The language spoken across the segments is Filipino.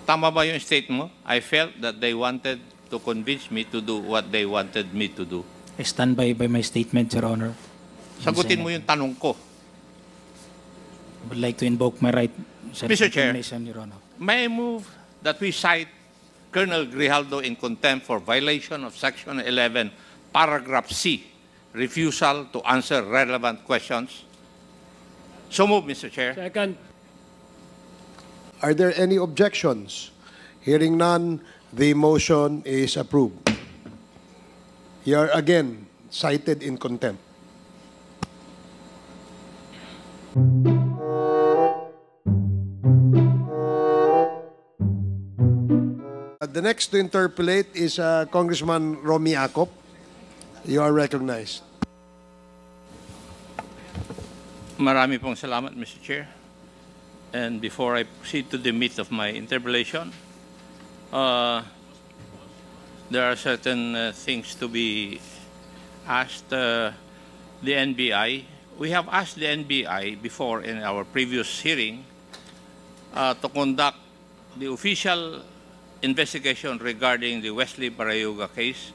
Tama ba yung state mo? I felt that they wanted to convince me to do what they wanted me to do. I stand by my statement, Your Honor. Sagutin mo yung tanong ko. I would like to invoke my right Mr. Chair, Your Honor. may I move that we cite Colonel Grijaldo in contempt for violation of Section 11, Paragraph C, refusal to answer relevant questions? So move, Mr. Chair. Second. Are there any objections? Hearing none, the motion is approved. You are again cited in contempt. The next to interpolate is Congressman Romy Acop. You are recognized. Marami pong salamat, Mr. Chair. And before I proceed to the meat of my interpellation, there are certain things to be asked the NBI. We have asked the NBI before in our previous hearing to conduct the official investigation regarding the Wesley Barayuga case.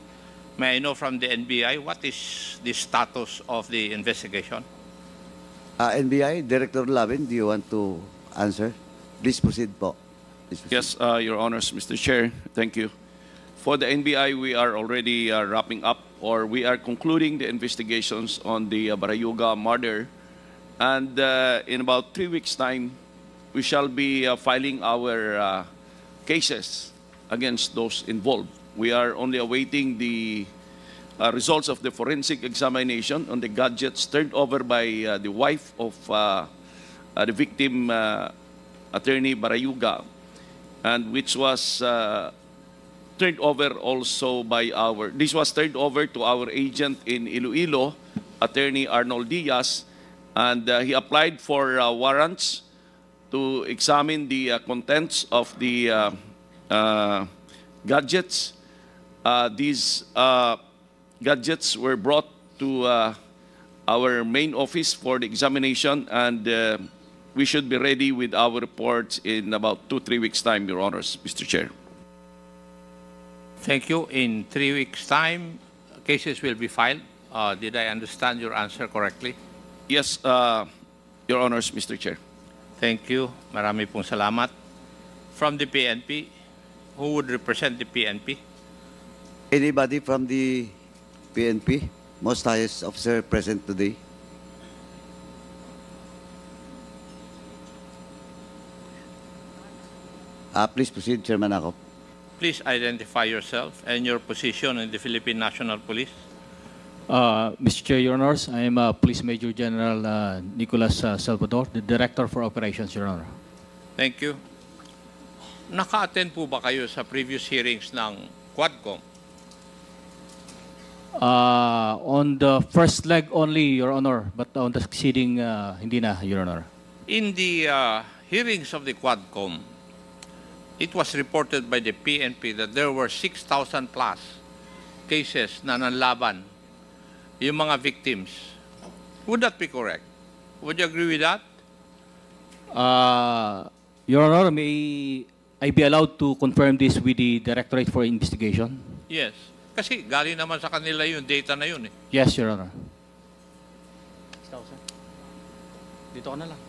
May I know from the NBI what is the status of the investigation? NBI, Director Lavin, do you want to answer? Please proceed po. Please proceed. Yes, Your Honors, Mr. Chair, thank you. For the NBI, we are already wrapping up, or we are concluding the investigations on the Barayuga murder. And in about 3 weeks' time, we shall be filing our cases against those involved. We are only awaiting the results of the forensic examination on the gadgets turned over by the wife of the victim, Attorney Barayuga, and which was turned over also by this was turned over to our agent in Iloilo, Attorney Arnold Diaz, and he applied for warrants to examine the contents of the gadgets. These gadgets were brought to our main office for the examination, and we should be ready with our reports in about 2-3 weeks' time, Your Honors, Mr. Chair. Thank you. In 3 weeks' time, cases will be filed. Did I understand your answer correctly? Yes, Your Honors, Mr. Chair. Thank you. Marami pong salamat. From the PNP, who would represent the PNP? Anybody from the PNP? Most highest officer present today. Please proceed, Chairman Acop. Please identify yourself and your position in the Philippine National Police. Mr. Chair, Your Honors, I am Police Major General Nicolas Salvador, the Director for Operations, Your Honor. Thank you. Naka-attend po ba kayo sa previous hearings ng Quadcom? On the first leg only, Your Honor, but on the succeeding, hindi na, Your Honor. In the hearings of the Quadcom, it was reported by the PNP that there were 6,000 plus cases na nanlaban yung mga victims. Would that be correct? Would you agree with that? Your Honor, may I be allowed to confirm this with the Directorate for Investigation? Yes. Kasi galing naman sa kanila yung data na yun eh. Yes, Your Honor. Dito ka na lang.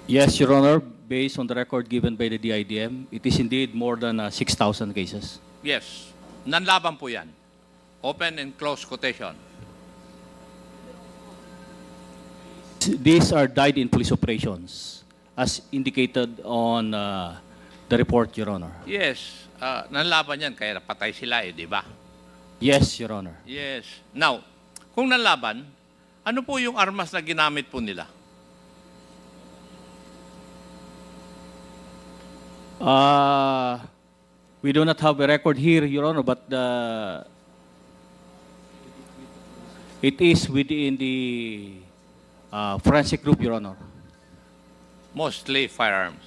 Yes, Your Honor, based on the record given by the DIDM, it is indeed more than 6,000 cases. Yes. Nanlaban po yan. Open and close quotation. These are died in police operations, as indicated on the report, Your Honor. Yes. Nanlaban yan, kaya patay sila eh, di ba? Yes, Your Honor. Yes. Now, kung nanlaban, ano po yung armas na ginamit po nila? We do not have a record here, Your Honor, but it is within the forensic group, Your Honor. Mostly firearms.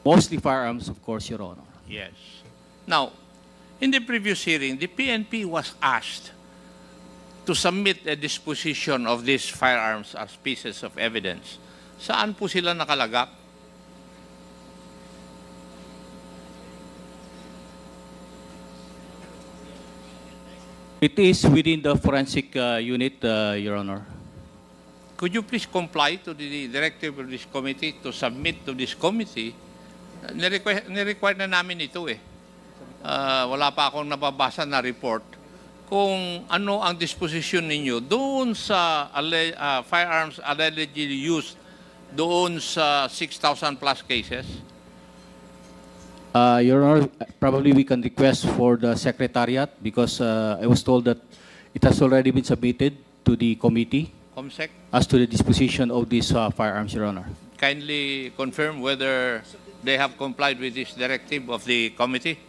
Mostly firearms, of course, Your Honor. Yes. Now, in the previous hearing, the PNP was asked to submit a disposition of these firearms as pieces of evidence. Saan po sila nakalagak? It is within the forensic unit, Your Honor. Could you please comply to the directive of this committee to submit to this committee? Nirequire na namin ito eh. Wala pa akong nababasa na report kung ano ang disposition ninyo doon sa firearms allegedly used doon sa 6,000 plus cases. Your Honor, probably we can request for the Secretariat because I was told that it has already been submitted to the committee COMSEC, as to the disposition of these firearms, Your Honor. kindly confirm whether they have complied with this directive of the committee.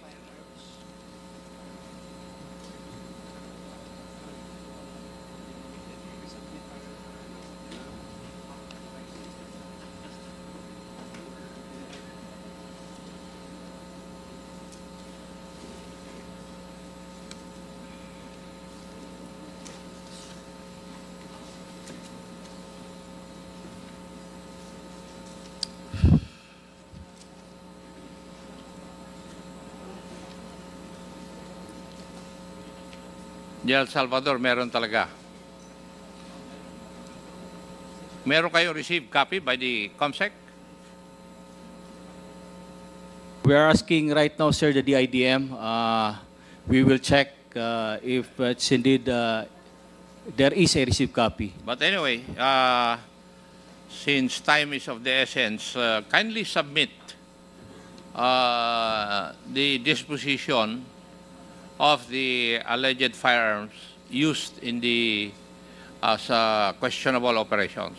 Di El Salvador, meron talaga. Meron kayo received copy by the COMSEC? We are asking right now, sir, the DIDM. We will check if it's indeed there is a received copy. But anyway, since time is of the essence, kindly submit the disposition of the alleged firearms used in the questionable operations.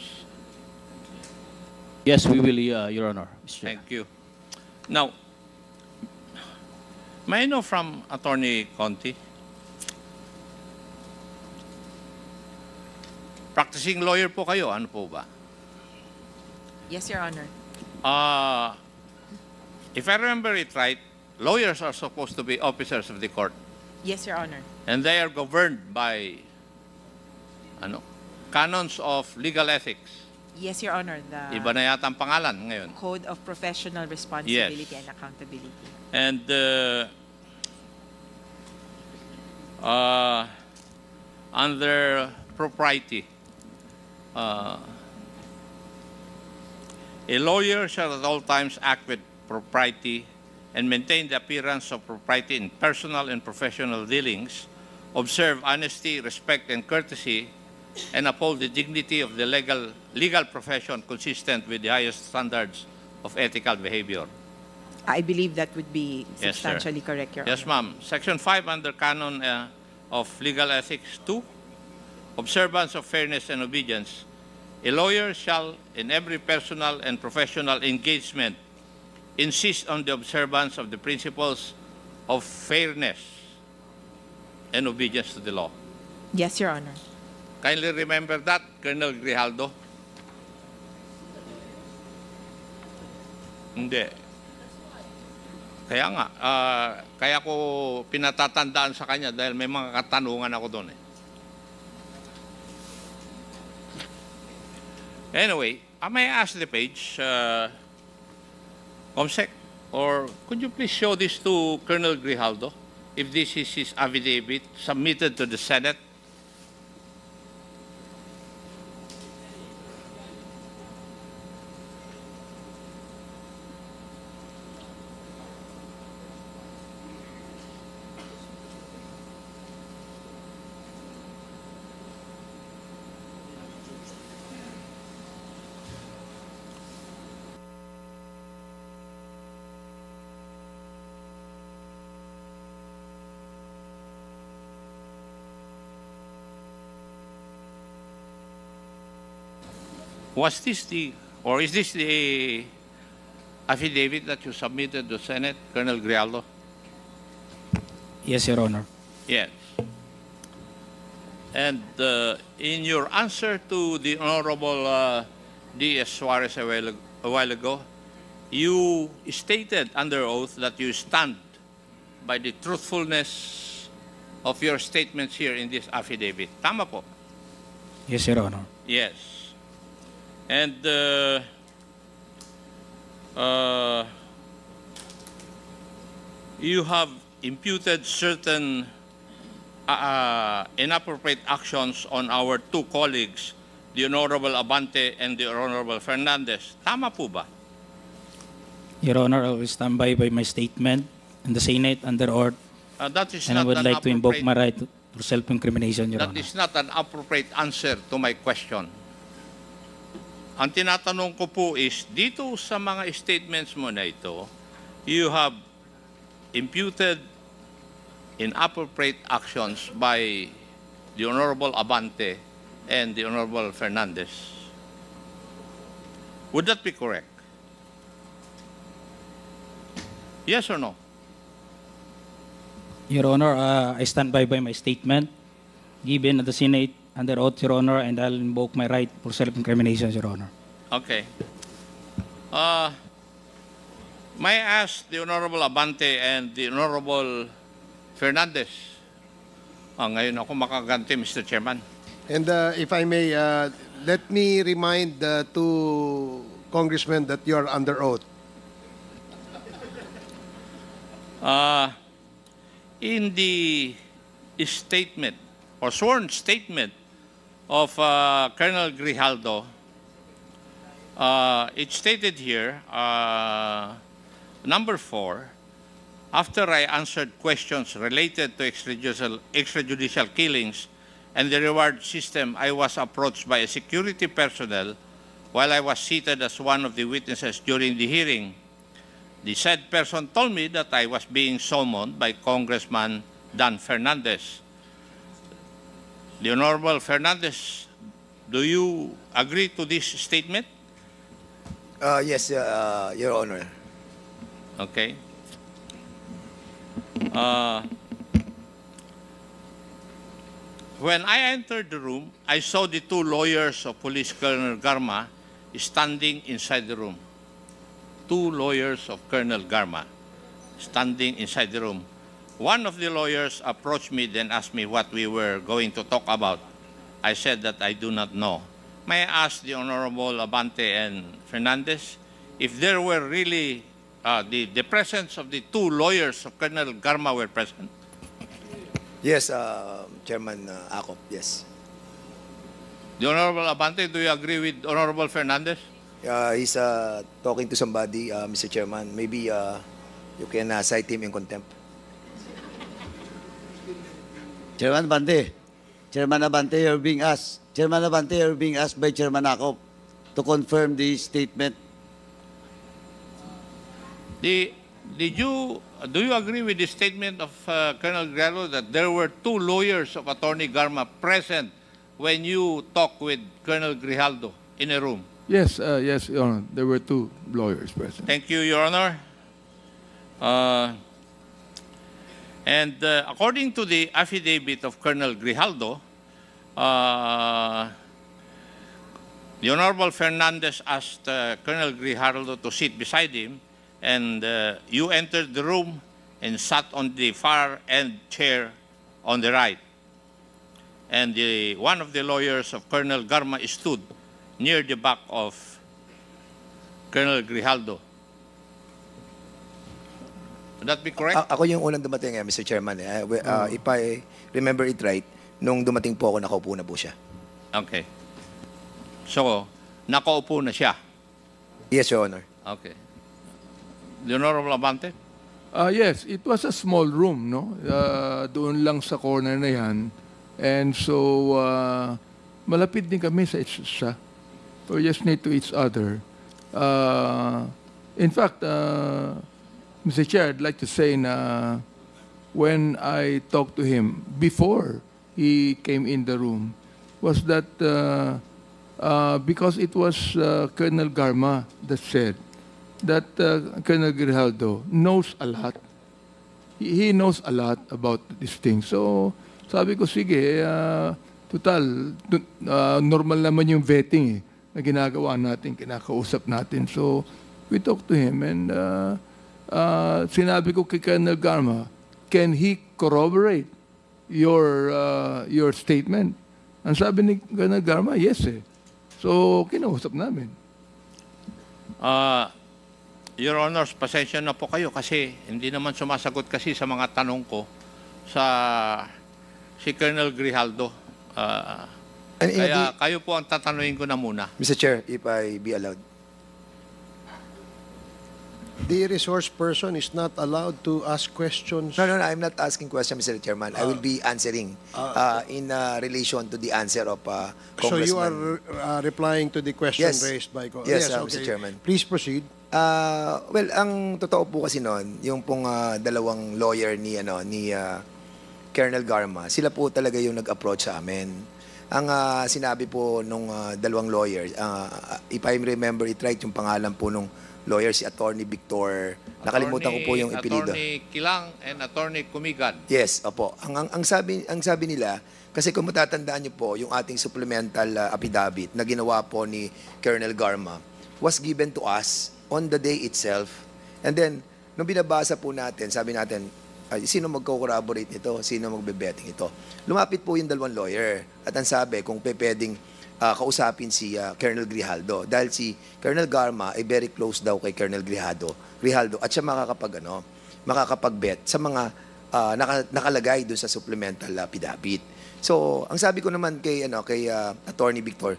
Yes, we will, Your Honor. Mr. Chair. Thank you. Now, may I know from Attorney Conti, practicing lawyer po kayo, ano po ba? Yes, Your Honor. If I remember it right, lawyers are supposed to be officers of the court. Yes, Your Honor. And they are governed by canons of legal ethics. Yes, Your Honor. Iba na yata ang pangalan ngayon. Code of Professional Responsibility Yes. and Accountability. And under propriety, a lawyer shall at all times act with propriety and maintain the appearance of propriety in personal and professional dealings, observe honesty, respect, and courtesy, and uphold the dignity of the legal profession consistent with the highest standards of ethical behavior. I believe that would be Yes, sir. substantially correct, Your Yes, Honor. ma'am. Section 5 under Canon of Legal Ethics 2, observance of fairness and obedience. A lawyer shall, in every personal and professional engagement, insist on the observance of the principles of fairness and obedience to the law. Yes, Your Honor. Kindly remember that, Colonel Grijaldo. Hindi. Kaya nga, kaya ko pinatatandaan sa kanya dahil may mga katanungan ako doon eh. Anyway, may I ask the page, COMSEC, or could you please show this to Colonel Grijaldo, if this is his affidavit submitted to the Senate? Was this the, or is this the affidavit that you submitted to the Senate, Colonel Grijaldo? Yes, Your Honor. Yes. And in your answer to the Honorable D.S. Suarez a a while ago, you stated under oath that you stand by the truthfulness of your statements here in this affidavit. Tama po? Yes, Your Honor. Yes. And you have imputed certain inappropriate actions on our two colleagues, the Honorable Abante and the Honorable Fernandez. Tama po ba? Your Honor, I will stand by my statement in the Senate under oath, That is and I not would an like to invoke appropriate- my right to self-incrimination, Your That Honor. is not an appropriate answer to my question. Ang tinatanong ko po is, dito sa mga statements mo na ito, you have imputed inappropriate actions by the Honorable Abante and the Honorable Fernandez. Would that be correct? Yes or no? Your Honor, I stand by my statement given at the Senate under oath, Your Honor, and I'll invoke my right for self-incrimination, Your Honor. Okay. May I ask the Honorable Abante and the Honorable Fernandez? Ngayon ako makaganti, Mr. Chairman. And if I may, let me remind the two congressmen that you are under oath. In the statement or sworn statement of Colonel Grijaldo, it stated here, number 4, after I answered questions related to extrajudicial killings and the reward system, I was approached by a security personnel while I was seated as one of the witnesses during the hearing. The said person told me that I was being summoned by Congressman Dan Fernandez. The Honorable Fernandez, do you agree to this statement? Yes, Your Honor. Okay. When I entered the room, I saw the two lawyers of Police Colonel Garma standing inside the room. Two lawyers of Colonel Garma standing inside the room. One of the lawyers approached me, then asked me what we were going to talk about. I said that I do not know. May I ask the Honorable Abante and Fernandez if there were really the presence of the two lawyers of Colonel Garma were present? Yes, Chairman Acop, yes. The Honorable Abante, do you agree with Honorable Fernandez? He's talking to somebody, Mr. Chairman. Maybe you can cite him in contempt. Chairman Abante, you're being asked. Chairman Abante, you're being asked by Chairman Acop to confirm the statement. Do you agree with the statement of Colonel Grijaldo that there were two lawyers of Attorney Garma present when you talked with Colonel Grijaldo in a room? Yes, yes, Your Honor. There were two lawyers present. Thank you, Your Honor. According to the affidavit of Colonel Grijaldo, the Honorable Fernandez asked Colonel Grijaldo to sit beside him, and you entered the room and sat on the far end chair on the right. And one of the lawyers of Colonel Garma stood near the back of Colonel Grijaldo. Would that be correct? Ako yung unang dumating, Mr. Chairman. If I remember it right, nung dumating po ako, nakaupo na po siya. Okay. So, nakaupo na siya. Yes, Your Honor. Okay. The Honorable Abante? Yes, it was a small room, no? Doon lang sa corner na yan. And so, malapit din kami sa isa. We're just near to each other. In fact, Mr. Chair, I'd like to say na when I talked to him before he came in the room, was that because it was Colonel Garma that said that Colonel Grijaldo knows a lot. He knows a lot about this thing. So, sabi ko, sige, total, normal naman yung vetting eh. na ginagawa natin, kinakausap natin. So, we talked to him and sinabi ko kay Colonel Garma, can he corroborate your statement? Ang sabi ni Colonel Garma, yes eh. So, kinausap namin. Your Honors, pasensya na po kayo kasi hindi naman sumasagot kasi sa mga tanong ko si Colonel Grijaldo. Kaya kayo po ang tatanungin ko na muna. Mr. Chair, if I be allowed. The resource person is not allowed to ask questions. No, I'm not asking questions, Mr. Chairman. I will be answering in relation to the answer of Congressman. So you are replying to the question Yes. raised by... Yes, Mr. Chairman. Please proceed. Well, ang totoo po kasi noon, yung pong dalawang lawyer ni Colonel Garma, sila po talaga yung nag-approach sa amin. Ang sinabi po nung dalawang lawyer, if I remember it right, yung pangalan po nung lawyer, si Attorney Victor, nakalimutan ko po yung ipilido. Attorney Kilang and Attorney Kumigan. Yes, opo. Ang sabi nila, kasi kung matatandaan niyo po, yung ating supplemental affidavit na ginawa po ni Colonel Garma was given to us on the day itself. And then, nung binabasa po natin, sabi natin, sino magko-corroborate nito? Sino magbe-betting ito? Lumapit po yung dalawang lawyer. At ang sabi, kung pwedeng kausapin si Colonel Grijaldo. Dahil si Colonel Garma ay very close daw kay Colonel Grijaldo. At siya makakapag-bet sa mga nakalagay doon sa supplemental affidavit. So, ang sabi ko naman kay Attorney Victor,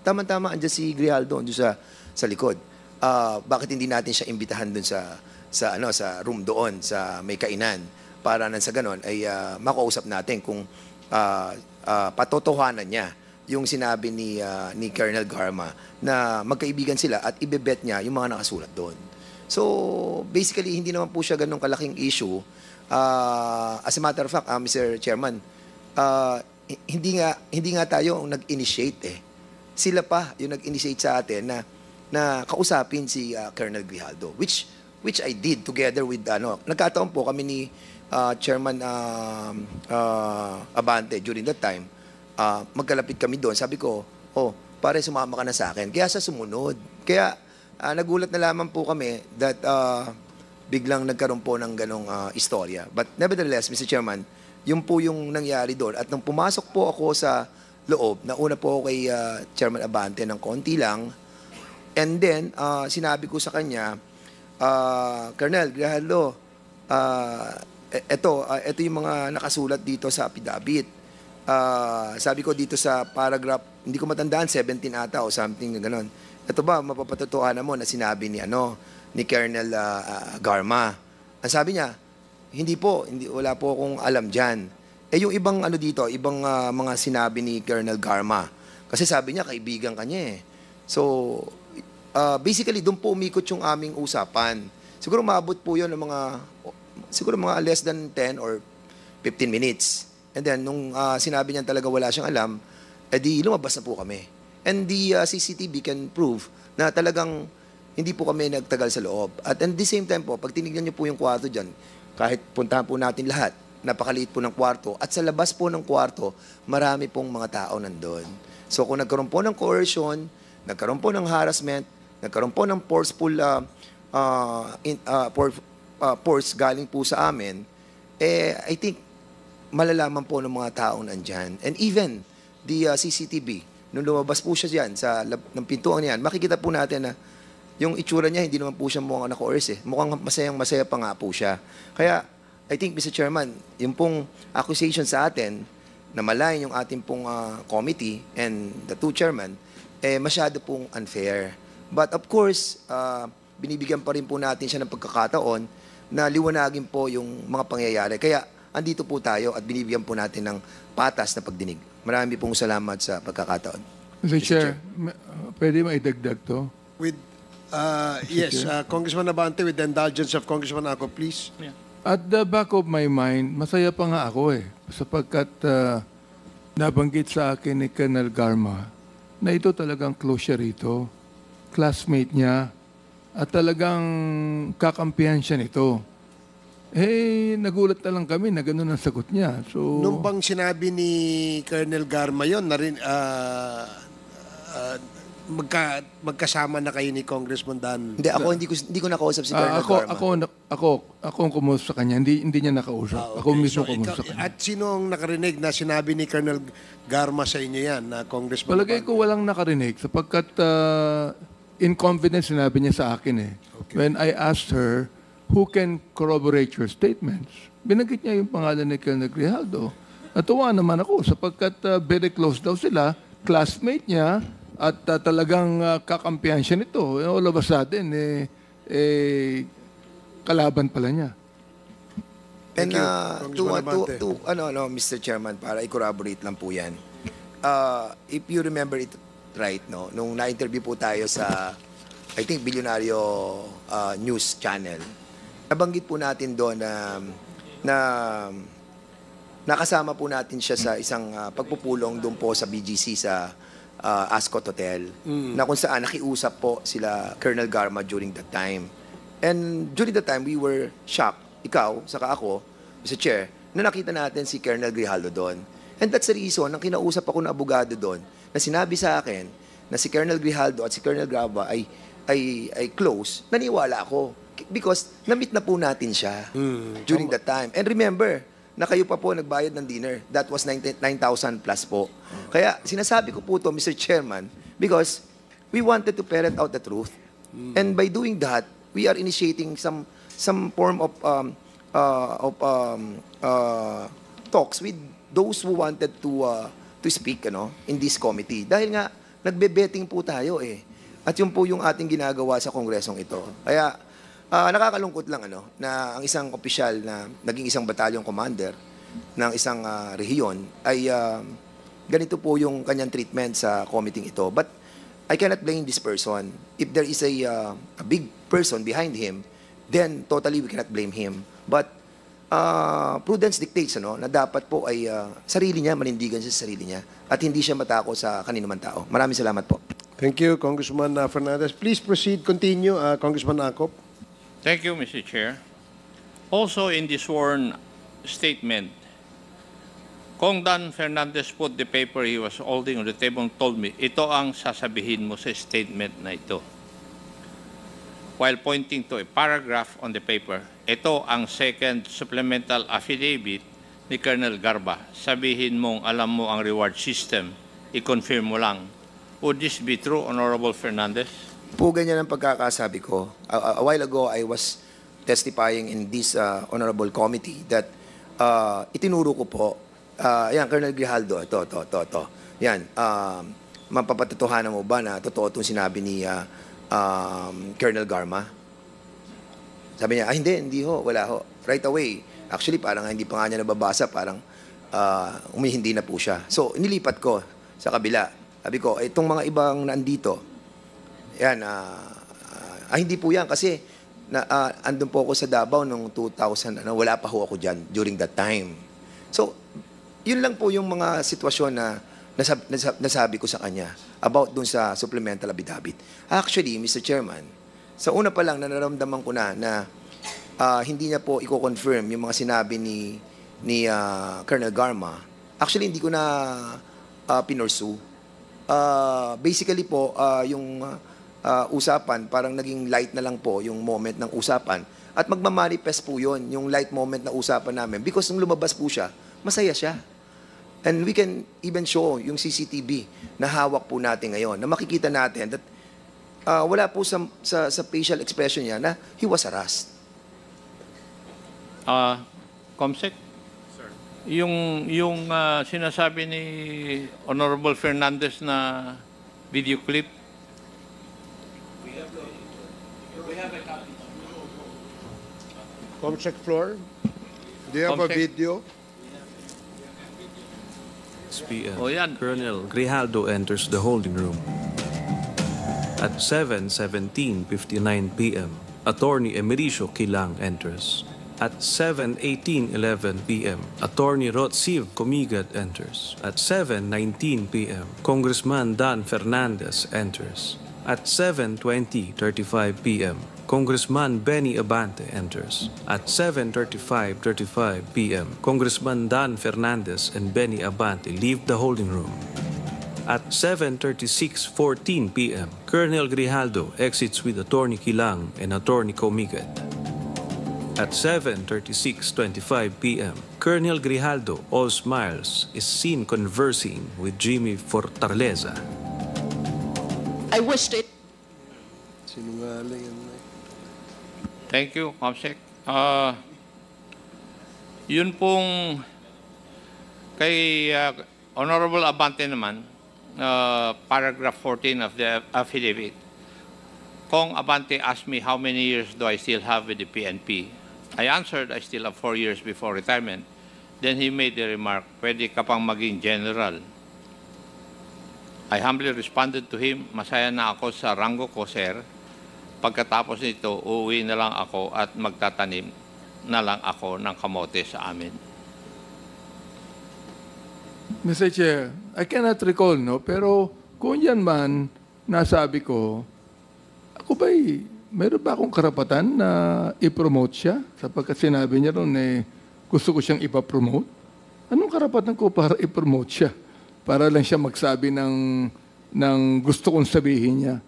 tama-tama, andyan si Grijaldo andyan sa likod. Bakit hindi natin siya imbitahan doon sa room doon, sa may kainan, para nang sa ganon ay makausap natin kung patotohanan niya yung sinabi ni Colonel Garma na magkaibigan sila at ibebet niya yung mga nakasulat doon. So, basically, hindi naman po siya ganun kalaking issue. As a matter of fact, Mr. Chairman, hindi nga tayo ang nag-initiate eh. Sila pa yung nag-initiate sa atin na kausapin si Colonel Grijaldo, which I did together with, nagkataon po kami ni Chairman Abante during that time. Magkalapit kami doon. Sabi ko, pare, sumama ka na sa akin. Kaya sa sumunod. Kaya nagulat na lamang po kami that biglang nagkaroon po ng ganong istorya. But nevertheless, Mr. Chairman, yun po yung nangyari doon. At nung pumasok po ako sa loob, nauna po ako kay Chairman Abante ng konti lang. And then, sinabi ko sa kanya, Colonel Grijaldo, ito yung mga nakasulat dito sa affidavit. Sabi ko dito sa paragraph, hindi ko matandaan, 17 ata o something na gano'n. Ito ba, mapapatotohanan mo na sinabi ni Colonel Garma? Ang sabi niya, wala po akong alam dyan. Yung ibang ibang mga sinabi ni Colonel Garma. Kasi sabi niya, kaibigan kanya eh. So, basically, doon po umikot yung aming usapan. Siguro maabot po yun ng mga less than 10 or 15 minutes. And then, nung sinabi niya talaga wala siyang alam, edi lumabas na po kami. And the CCTV can prove na talagang hindi po kami nagtagal sa loob. At the same time po, pag tinignan niyo po yung kwarto dyan, kahit puntahan po natin lahat, napakaliit po ng kwarto. At sa labas po ng kwarto, marami pong mga tao nandun. So kung nagkaroon po ng coercion, nagkaroon po ng harassment, nagkaroon po ng forceful force galing po sa amin, I think malalaman po ng mga taong nandyan. And even the CCTV, nung lumabas po siya dyan sa ng pintuan niyan, makikita po natin na yung itsura niya, hindi naman po siya mukhang na-coerce eh. Mukhang masaya pa nga po siya. Kaya, I think, Mr. Chairman, yung pong accusation sa atin, na malayan yung ating pong committee and the two chairman, masyado pong unfair. But of course, binibigyan pa rin po natin siya ng pagkakataon na liwanagin po yung mga pangyayari. Kaya, andito po tayo at binibigyan po natin ng patas na pagdinig. Marami pong salamat sa pagkakataon. Mr. Chair, pwede maidagdag to? With, yes, Congressman Abante, with the indulgence of Congressman Ako, please. Yeah. At the back of my mind, masaya pa nga ako eh. Sapagkat nabanggit sa akin ni Colonel Garma na ito talagang close siya rito. Classmate niya. At talagang kakampihan siya nito. Nagulat na lang kami na gano'n ang sagot niya. So, Nung bang sinabi ni Colonel Garma yun, magkasama na kayo ni Congressman Dan? Hindi, ako hindi ko nakausap si Colonel Garma. Ako ang kumusta sa kanya, hindi niya nakausap. Ako mismo kumusta sa kanya. At sino ang nakarinig na sinabi ni Colonel Garma sa inyo yan, na Congressman? Palagay ko walang nakarinig sapagkat in confidence sinabi niya sa akin eh. Okay. When I asked her, who can corroborate your statements? Binanggit niya yung pangalan ni Colonel Grijaldo. Natuwa naman ako sapagkat very close daw sila, classmate niya, at talagang kakampihan siya nito. All of a sudden, kalaban pala niya. And Congressman Abante. Mr. Chairman, para i-corroborate lang po yan. If you remember it right, no, nung na-interview po tayo sa, I think, Bilyonaryo News Channel, nabanggit po natin doon na nakasama po natin siya sa isang pagpupulong doon po sa BGC sa Ascot Hotel, na kung saan nakiusap po sila Colonel Garma during that time. And during that time, we were shocked, ikaw, saka ako, Mr. Chair, na nakita natin si Colonel Grijaldo doon. And that's the reason, nang kinausap ako ng abogado doon, na sinabi sa akin na si Colonel Grijaldo at si Colonel Garma ay close, naniwala ako. Because na-meet na po natin siya during that time. And remember, na kayo pa po nagbayad ng dinner. That was 9,000 plus po. Kaya sinasabi ko po to, Mr. Chairman, because we wanted to ferret out the truth. And by doing that, we are initiating some form of talks with those who wanted to speak in this committee. Dahil nga, nagbe-betting po tayo eh. At yun po yung ating ginagawa sa kongresong ito. Kaya, nakakalungkot lang na ang isang opisyal na naging isang battalion commander ng isang rehiyon ay ganito po yung kanyang treatment sa committee ito. But I cannot blame this person. If there is a big person behind him, then totally we cannot blame him. But prudence dictates na dapat po ay sarili niya, manindigan siya sa sarili niya at hindi siya matako sa kaninuman tao. Maraming salamat po. Thank you, Congressman Fernandez. Please proceed, continue, Congressman Acop. Thank you, Mr. Chair. Also in the sworn statement, Kong Dan Fernandez put the paper he was holding on the table and told me, ito ang sasabihin mo sa statement na ito. While pointing to a paragraph on the paper, ito ang second supplemental affidavit ni Colonel Garba. Sabihin mong alam mo ang reward system, i-confirm mo lang. Would this be true, Honorable Fernandez? Po ganyan ang pagkakasabi ko. A while ago, I was testifying in this honorable committee that itinuro ko po, yan, Colonel Grijaldo, ito. Yan, mapapatotohanan mo ba na totoo itong sinabi ni Colonel Garma? Sabi niya, hindi ho, wala ho. Right away. Actually, parang hindi pa nga niya nababasa, parang umihindi na po siya. So, inilipat ko sa kabila. Sabi ko, itong mga ibang nandito, yan, hindi po yan kasi andun po ako sa Davao noong 2000, wala pa ho ako dyan during that time. So, yun lang po yung mga sitwasyon na nasabi ko sa kanya about dun sa supplemental affidavit. Actually, Mr. Chairman, sa una pa lang nararamdaman ko na hindi niya po i-confirm yung mga sinabi ni Colonel Garma. Actually, hindi ko na pinursu. Basically po, yung usapan, parang naging light na lang po yung moment ng usapan. At magmamanifest po yun, yung light moment na usapan namin. Because nung lumabas po siya, masaya siya. And we can even show yung CCTV na hawak po natin ngayon, na makikita natin that wala po sa facial expression niya na he was harassed. Comsec? Yung sinasabi ni Honorable Fernandez na video clip, Comsec floor, do you have a Comsec. video? PM. O yan. Colonel Grijaldo enters the holding room. At 7:59 p.m., Attorney Emericio Kilang enters. At 7:11 p.m., Attorney Rotsiv Comigat enters. At 7:19 p.m., Congressman Dan Fernandez enters. At 7:35 p.m., Congressman Benny Abante enters. At 7:35 p.m., Congressman Dan Fernandez and Benny Abante leave the holding room. At 7:36:14 p.m., Colonel Grijaldo exits with Attorney Kilang and Attorney Comiquet. At 7:36:25 p.m., Colonel Grijaldo, all smiles, is seen conversing with Jimmy Fortaleza. I wished it. Sinungaling yan. Thank you, Comsec. Yun pong kay Honorable Abante naman, paragraph 14 of the affidavit. Kong Abante asked me how many years do I still have with the PNP. I answered I still have 4 years before retirement. Then he made the remark, pwede ka pang maging general. I humbly responded to him, masaya na ako sa ranggo ko, sir. Pagkatapos nito, uuwi na lang ako at magtatanim na lang ako ng kamote sa amin. Mr. Chair, I cannot recall, no? Pero kung yan man, nasabi ko, ako ba'y, meron ba akong karapatan na i-promote siya? Sapagkat sinabi niya ron, gusto ko siyang ipapromote. Anong karapatan ko para i-promote siya? Para lang siya magsabi ng gusto kong sabihin niya.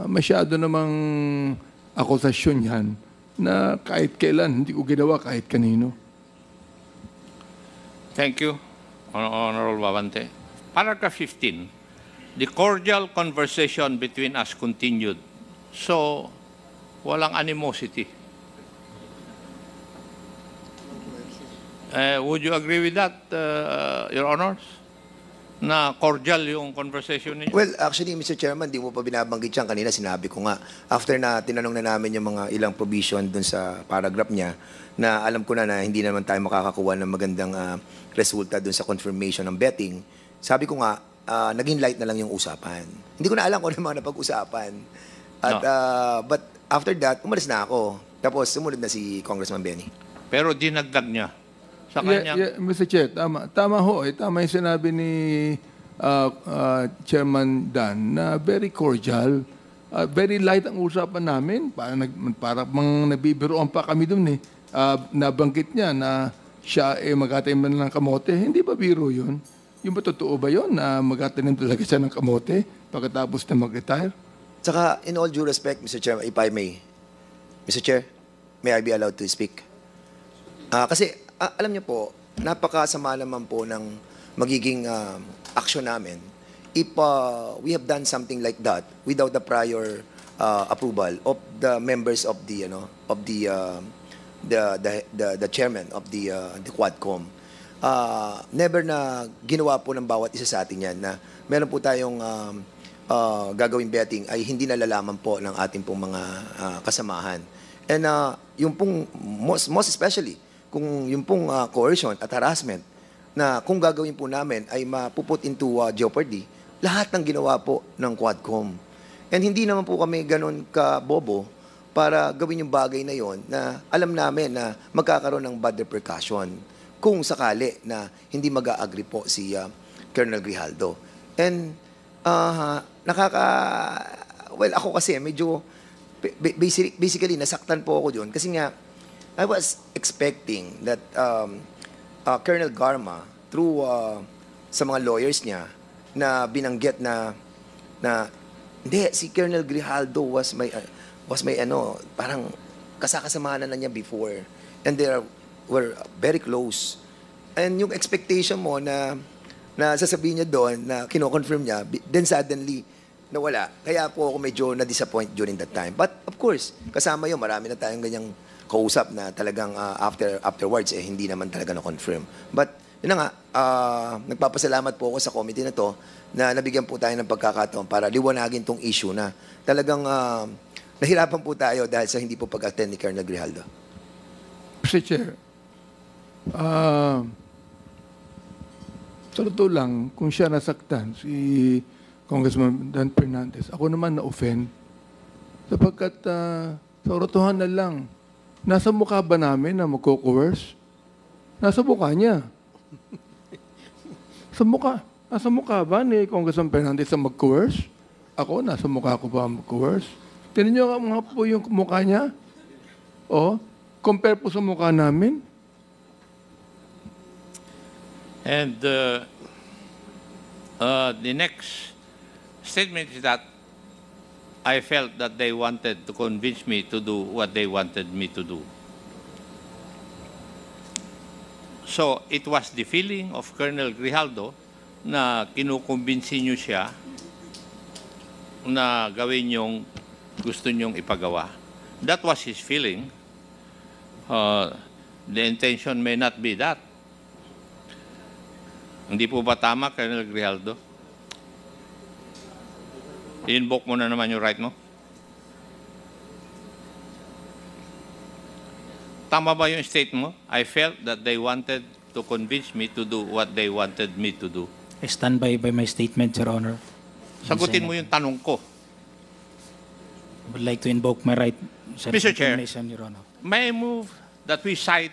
Masyado namang akusasyon yan na kahit kailan, hindi ko ginawa kahit kanino. Thank you, Honorable Abante. Paragraph 15. The cordial conversation between us continued. So, walang animosity. Would you agree with that, Your Honors? Na cordial yung conversation niyo? Well, actually, Mr. Chairman, di mo pa binabanggit yan. Kanina sinabi ko nga, after na tinanong na namin yung mga ilang provision dun sa paragraph niya, na alam ko na hindi naman tayo makakakuha ng magandang resulta dun sa confirmation ng betting, sabi ko nga, naging light na lang yung usapan. Hindi ko na alam kung ano mga napag-usapan. At, but after that, umalis na ako. Tapos, sumunod na si Congressman Benny. Pero dinagdag niya. Sa kanya. Mr. Chair, tama. Tama ho. Tama yung sinabi ni Chairman Dan na very cordial. Very light ang usapan namin. Para nabibiroan pa kami dun eh. Nabanggit niya na siya magtatanim ng kamote. Hindi ba biro yun? Yung ba totoo ba yun na magtatanim talaga siya ng kamote pagkatapos na mag-retire? Saka, in all due respect, Mr. Chair, if I may, Mr. Chair, may I be allowed to speak? Kasi, alam niyo po, napakasama naman po ng magiging action namin if we have done something like that without the prior approval of the members of the the chairman of the Quadcom. Never na ginawa po ng bawat isa sa atin yan na meron po tayong gagawing betting ay hindi nalalaman po ng ating pong mga kasamahan. And yung pong most especially kung yung pong coercion at harassment na kung gagawin po namin ay mapuput into jeopardy lahat ng ginawa po ng Quadcom. And hindi naman po kami ganun ka-bobo para gawin yung bagay na yon na alam namin na magkakaroon ng bad repercussion kung sakali na hindi mag-a-agree po si Colonel Grijaldo. And well, ako kasi medyo basically nasaktan po ako doon kasi nga I was expecting that Colonel Garma through sa mga lawyers niya na binanggit na hindi, si Colonel Grijaldo was my parang kasakasamahan na niya before and they were very close. And yung expectation mo na sasabihin niya doon na kino-confirm niya, then suddenly nawala. Kaya po ako medyo na-disappoint during that time. But of course, kasama yun, marami na tayong ganyang kausap na talagang afterwards hindi naman talaga na-confirm. But yun na nga, nagpapasalamat po ako sa committee na to na nabigyan po tayo ng pagkakataon para liwanagin tong issue na talagang nahirapan po tayo dahil sa hindi po pag-attend ni Colonel Grijaldo. Mr. Chair, sa totoo lang, kung siya nasaktan, si Congressman Dan Fernandez, ako naman na-offend sapagkat sa rotohan na lang, nasa mukha ba namin na magko-coerce? Nasa mukha niya. Nasa mukha ba ni Congressman Fernandez na mag-coerce? Ako, nasa mukha ko ba mag-coerce? Tignan niyo nga po yung mukha niya. Compare po sa mukha namin. And The next statement is that I felt that they wanted to convince me to do what they wanted me to do. So, it was the feeling of Colonel Grijaldo na kinukumbinsi niyo siya na gawin yung gusto niyong ipagawa. That was his feeling. The intention may not be that. Hindi po ba tama, Colonel Grijaldo? I-invoke mo na naman yung right mo. Tama ba yung state mo? I felt that they wanted to convince me to do what they wanted me to do. I stand by my statement, Your Honor. Sagutin mo yung tanong ko. I would like to invoke my right Mr. Chair, Your Honor. may I move that we cite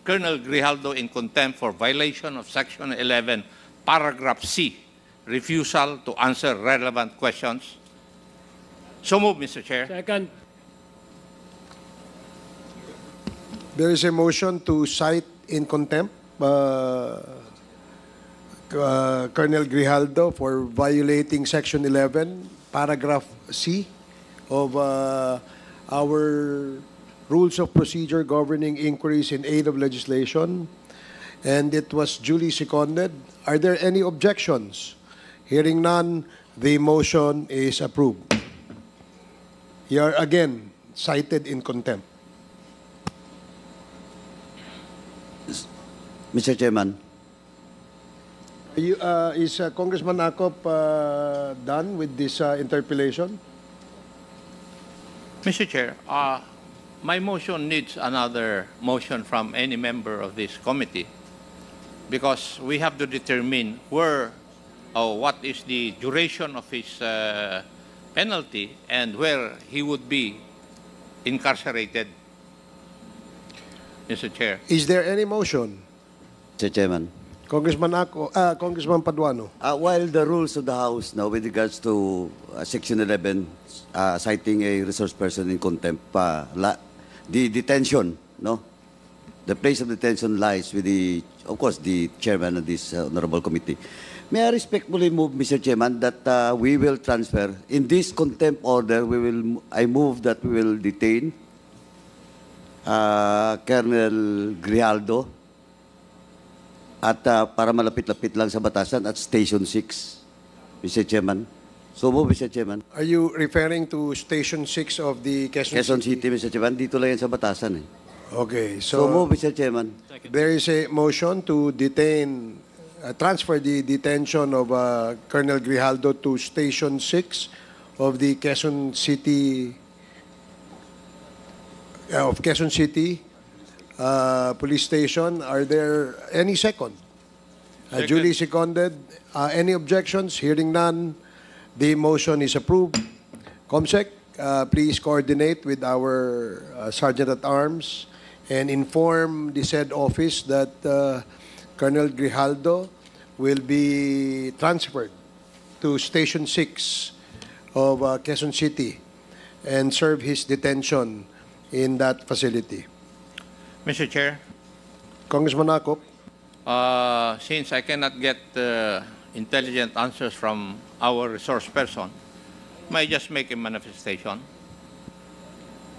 Colonel Grijaldo in contempt for violation of Section 11, Paragraph C, refusal to answer relevant questions? So move, Mr. Chair. Second. There is a motion to cite in contempt Colonel Grijaldo for violating Section 11, Paragraph C of our Rules of Procedure Governing Inquiries in Aid of Legislation, and it was duly seconded. Are there any objections? Hearing none, the motion is approved. You are again cited in contempt. Mr. Chairman. Is Congressman Akop done with this interpellation? Mr. Chair, my motion needs another motion from any member of this committee because we have to determine where or what is the duration of his penalty and where he would be incarcerated. Mr. Chair. Is there any motion? Mr. Chairman. Congressman Congressman Paduano. While the rules of the House now with regards to Section 11 citing a resource person in contempt, the detention, no? The place of detention lies with the, of course, the chairman of this honorable committee. May I respectfully move, Mr. Chairman, that we will transfer in this contempt order. I move that we will detain Colonel Grijaldo at para malapit-lapit lang sa batasan at Station 6, Mr. Chairman. So move, Mr. Chairman. Are you referring to Station 6 of the Quezon City, Mr. Chairman? Dito lang yan sa batasan. Okay, So move, Mr. Chairman. there is a motion to detain, transfer the detention of Colonel Grijaldo to Station 6 of the Quezon City Police Station. Are there any second? Second. Duly seconded. Any objections? Hearing none, the motion is approved. Comsec, please coordinate with our Sergeant at Arms and inform the said office that Colonel Grijaldo will be transferred to Station 6 of Quezon City and serve his detention in that facility. Mr. Chair, Congressman Akop. since I cannot get intelligent answers from our resource person, may I just make a manifestation?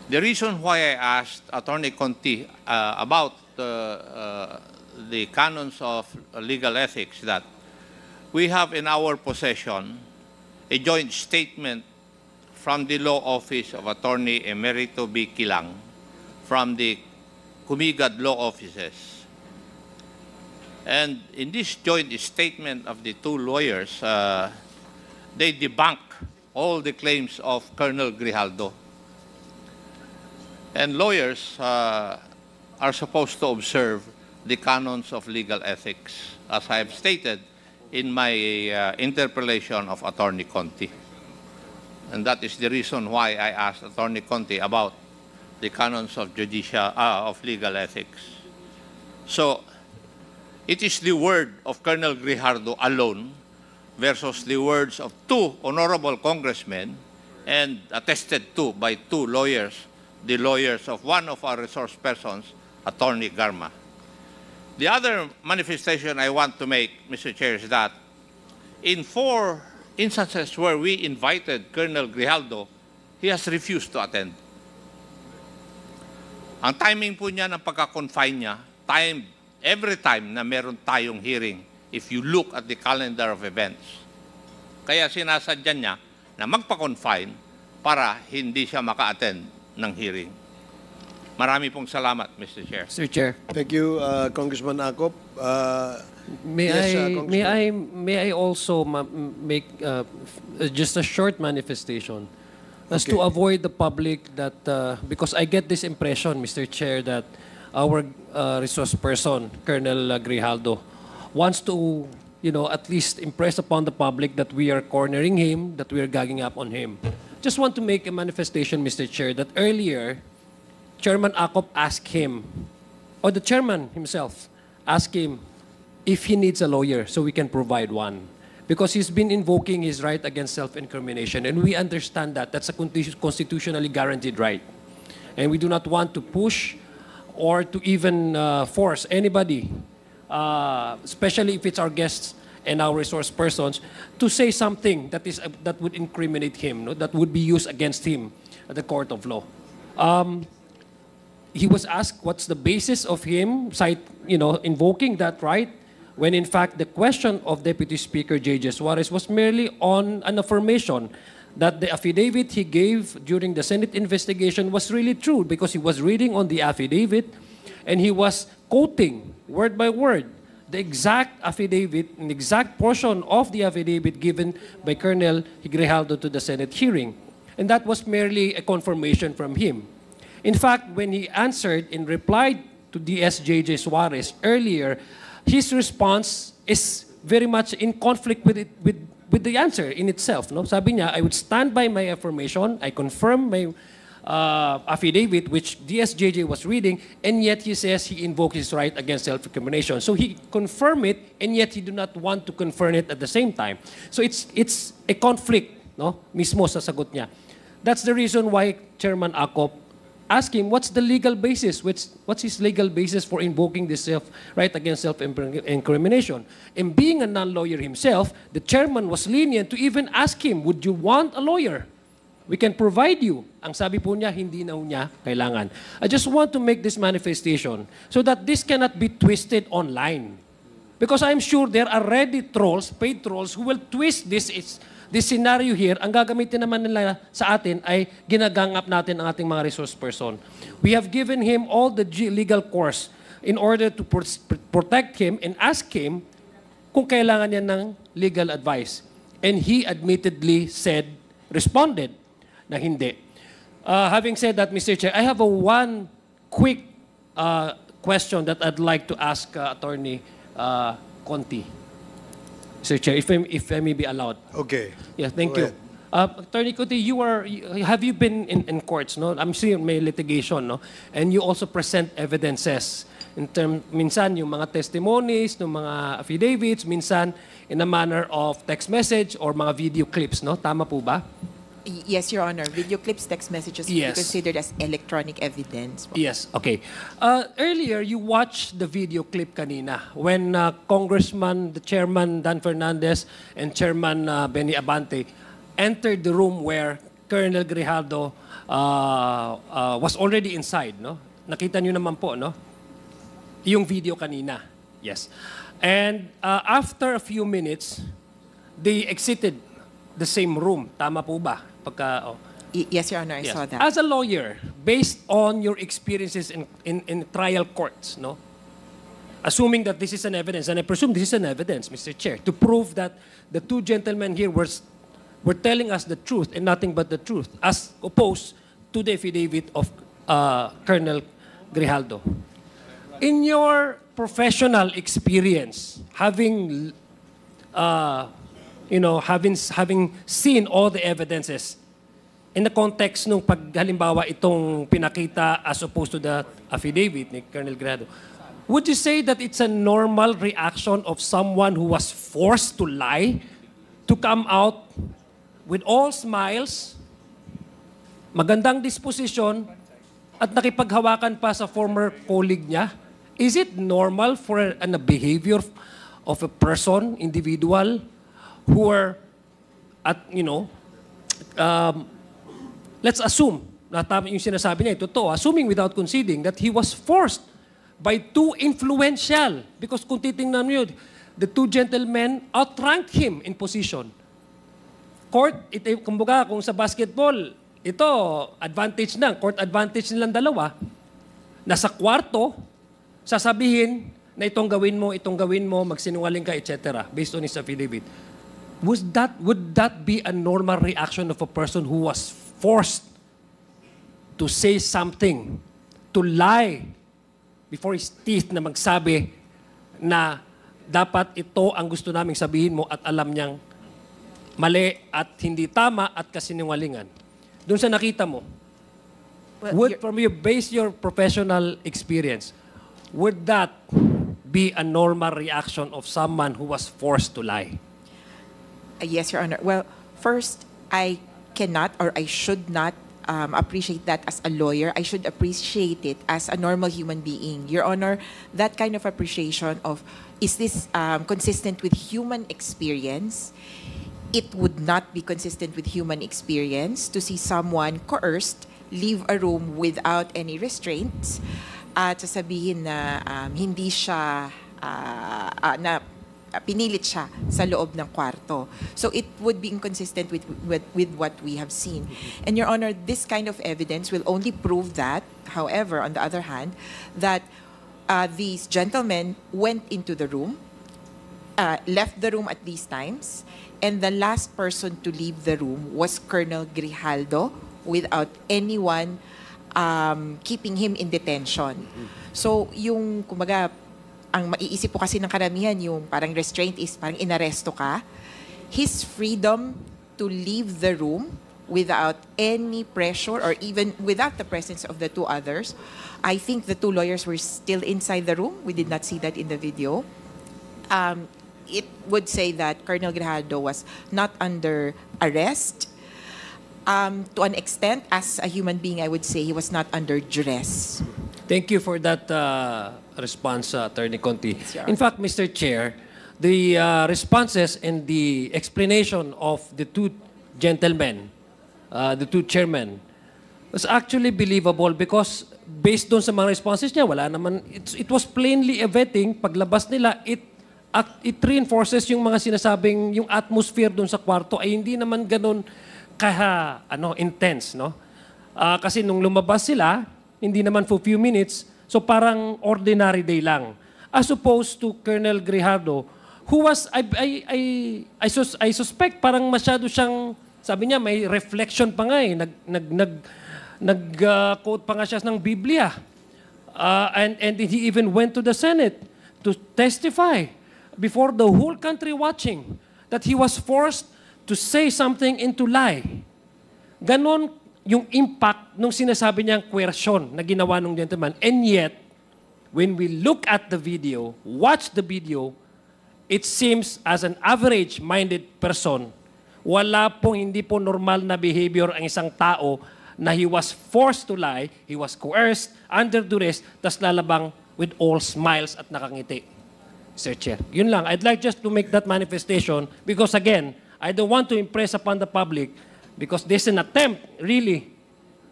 The reason why I asked Attorney Conti about the canons of legal ethics that we have in our possession a joint statement from the law office of Attorney Emerito B. Kilang from the Kumigad law offices. And in this joint statement of the two lawyers, they debunk all the claims of Colonel Grijaldo. And lawyers are supposed to observe the canons of legal ethics, as I have stated in my interpellation of Attorney Conti. And that is the reason why I asked Attorney Conti about the canons of legal ethics. So, it is the word of Colonel Grijaldo alone versus the words of two honorable congressmen and attested to by two lawyers, the lawyers of one of our resource persons, Attorney Garma. The other manifestation I want to make, Mr. Chair, is that in 4 instances where we invited Colonel Grijaldo, he has refused to attend. Ang timing po niya ng pagka-confine niya, every time na meron tayong hearing, if you look at the calendar of events. Kaya sinasadya niya na magpa-confine para hindi siya maka-attend ng hearing. Marami pong salamat, Mr. Chair. Sir Chair. Thank you, Congressman Acop. May I also make just a short manifestation as to avoid the public that because I get this impression, Mr. Chair, that our resource person, Colonel Grijaldo, wants to, at least impress upon the public that we are cornering him, that we are gagging up on him. Just want to make a manifestation, Mr. Chair, that earlier, Chairman Acop asked him, or the chairman himself asked him if he needs a lawyer so we can provide one. Because he's been invoking his right against self-incrimination, and we understand that. That's a constitutionally guaranteed right. And we do not want to push or to even force anybody, especially if it's our guests and our resource persons, to say something that would incriminate him, that would be used against him at the court of law. He was asked what's the basis of him invoking that right, when in fact the question of Deputy Speaker J.J. Suarez was merely on an affirmation that the affidavit he gave during the Senate investigation was really true, because he was reading on the affidavit and he was quoting word by word the exact affidavit, an exact portion of the affidavit given by Colonel Grijaldo to the Senate hearing. And that was merely a confirmation from him. In fact, when he answered and replied to DS.J.J. Suarez earlier, his response is very much in conflict with the answer in itself. No? Sabi niya, I would stand by my affirmation, I confirm my affidavit, which DS.J.J. was reading, and yet he says he invoked his right against self-incrimination. So he confirmed it, and yet he do not want to confirm it at the same time. So it's a conflict, no? Mismo sa sagot niya. That's the reason why Chairman Acop asked him, what's the legal basis? What's his legal basis for invoking this right against self-incrimination? And being a non-lawyer himself, the chairman was lenient to even ask him, would you want a lawyer? We can provide you. Ang sabi po niya, hindi na niya kailangan. I just want to make this manifestation so that this cannot be twisted online. Because I'm sure there are ready trolls, paid trolls, who will twist this scenario here. Ang gagamitin naman nila sa atin ay ginagangap natin ang ating mga resource person. We have given him all the legal course in order to protect him and ask him kung kailangan niya ng legal advice. And he admittedly responded na hindi. Having said that, Mr. Chair, I have one quick question that I'd like to ask Attorney Conti. Mr. Chair, if I may be allowed. Okay. Yeah, thank you. Attorney Conti, have you been in courts, no? I'm seeing may litigation, no? And you also present evidences minsan yung mga testimonies, ng mga affidavits, minsan in a manner of text message or mga video clips, no? Tama po ba? Yes, Your Honor. Video clips, text messages will be considered as electronic evidence. Yes, okay. Earlier, you watched the video clip kanina when Congressman, the Chairman Dan Fernandez and Chairman Benny Abante entered the room where Colonel Grijaldo was already inside, no? Nakita niyo naman po, no? Yung video kanina. Yes. And after a few minutes, they exited the same room. Tama po ba? Yes, Your Honor, I saw that. As a lawyer, based on your experiences in trial courts, no? Assuming that this is an evidence, and I presume this is an evidence, Mr. Chair, to prove that the two gentlemen here were telling us the truth and nothing but the truth, as opposed to the affidavit of Colonel Grijaldo. In your professional experience, having having seen all the evidences in the context nung halimbawa itong pinakita as opposed to the affidavit ni Colonel Grijaldo, would you say that it's a normal reaction of someone who was forced to lie to come out with all smiles, magandang disposition, at nakipaghawakan pa sa former colleague niya? Is it normal for a behavior of a person, individual, who were let's assume na tama yung sinasabi niya, totoo, assuming without conceding that he was forced by two influential, because kung titingnan niyo, the two gentlemen outranked him in position. Court, kumbaga, kung sa basketball, ito, advantage na, court advantage nilang dalawa, nasa kwarto, sasabihin na itong gawin mo, magsinungaling ka, etc. based on his affidavit. Would that be a normal reaction of a person who was forced to say something, to lie before his teeth na magsabi na dapat ito ang gusto naming sabihin mo at alam niyang mali at hindi tama at kasinungalingan? Doon sa nakita mo, from your professional experience, would that be a normal reaction of someone who was forced to lie? Yes, Your Honor. Well, first, I cannot or I should not appreciate that as a lawyer. I should appreciate it as a normal human being. Your Honor, that kind of appreciation of, is this consistent with human experience? It would not be consistent with human experience to see someone coerced leave a room without any restraints at sasabihin na hindi siya na pinilit siya sa loob ng kwarto. So it would be inconsistent with what we have seen. And Your Honor, this kind of evidence will only prove that, however, on the other hand, that these gentlemen went into the room, left the room at these times, and the last person to leave the room was Colonel Grijaldo without anyone keeping him in detention. So yung, kumbaga, ang maiisip po kasi ng karamihan, yung parang restraint is parang inaresto ka. His freedom to leave the room without any pressure or even without the presence of the two others. I think the two lawyers were still inside the room. We did not see that in the video. It would say that Colonel Grijaldo was not under arrest. To an extent, as a human being, I would say he was not under duress. Thank you for that response, Attorney Conti. In fact, Mr. Chair, the responses and the explanation of the two gentlemen, the two chairmen, was actually believable because based on sa mga responses niya, wala naman, it was plainly evident, paglabas nila, it reinforces yung mga sinasabing, yung atmosphere doon sa kwarto ay hindi naman ganun intense, no? Kasi nung lumabas sila, hindi naman for few minutes, so parang ordinary day lang. As opposed to Colonel Grijaldo, who was, I suspect, parang masyado siyang, sabi niya, may reflection pa nga eh, nag-quote pa nga siya ng Biblia. And he even went to the Senate to testify before the whole country watching that he was forced to say something and to lie. Ganon yung impact nung sinasabi niyang coercion na ginawa ng gentleman. And yet, when we look at the video, watch the video, it seems as an average-minded person, wala pong hindi po normal na behavior ang isang tao na he was forced to lie, he was coerced, under duress, tas lalabang with all smiles at nakangiti. Sir Chair, yun lang. I'd like just to make that manifestation because again, I don't want to impress upon the public because there's an attempt, really,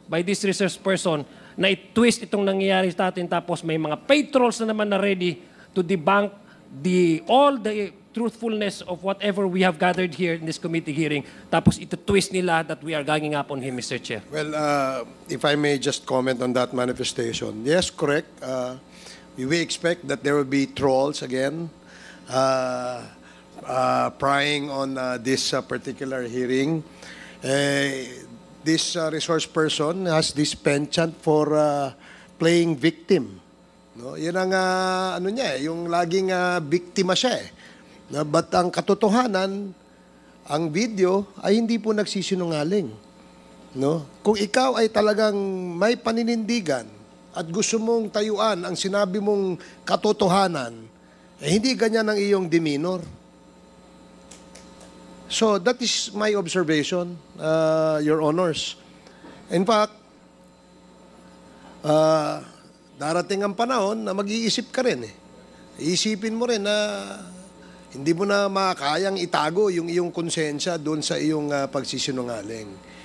by this research person na i-twist itong nangyayari sa atin tapos may mga paid trolls na naman na ready to debunk all the truthfulness of whatever we have gathered here in this committee hearing tapos ito-twist nila that we are ganging up on him, Mr. Chair. Well, if I may just comment on that manifestation. Yes, correct. We expect that there will be trolls again prying on this particular hearing. This resource person has this penchant for playing victim. No? Yan ang ano niya, yung laging biktima siya eh. No? But ang katotohanan, ang video ay hindi po nagsisinungaling. No? Kung ikaw ay talagang may paninindigan at gusto mong tayuan ang sinabi mong katotohanan, eh hindi ganyan ang iyong demeanor. So, that is my observation, Your Honors. In fact, darating ang panahon na mag-iisip ka rin eh. Iisipin mo rin na Hindi mo na makakayang itago yung iyong konsensya doon sa iyong pagsisinungaling.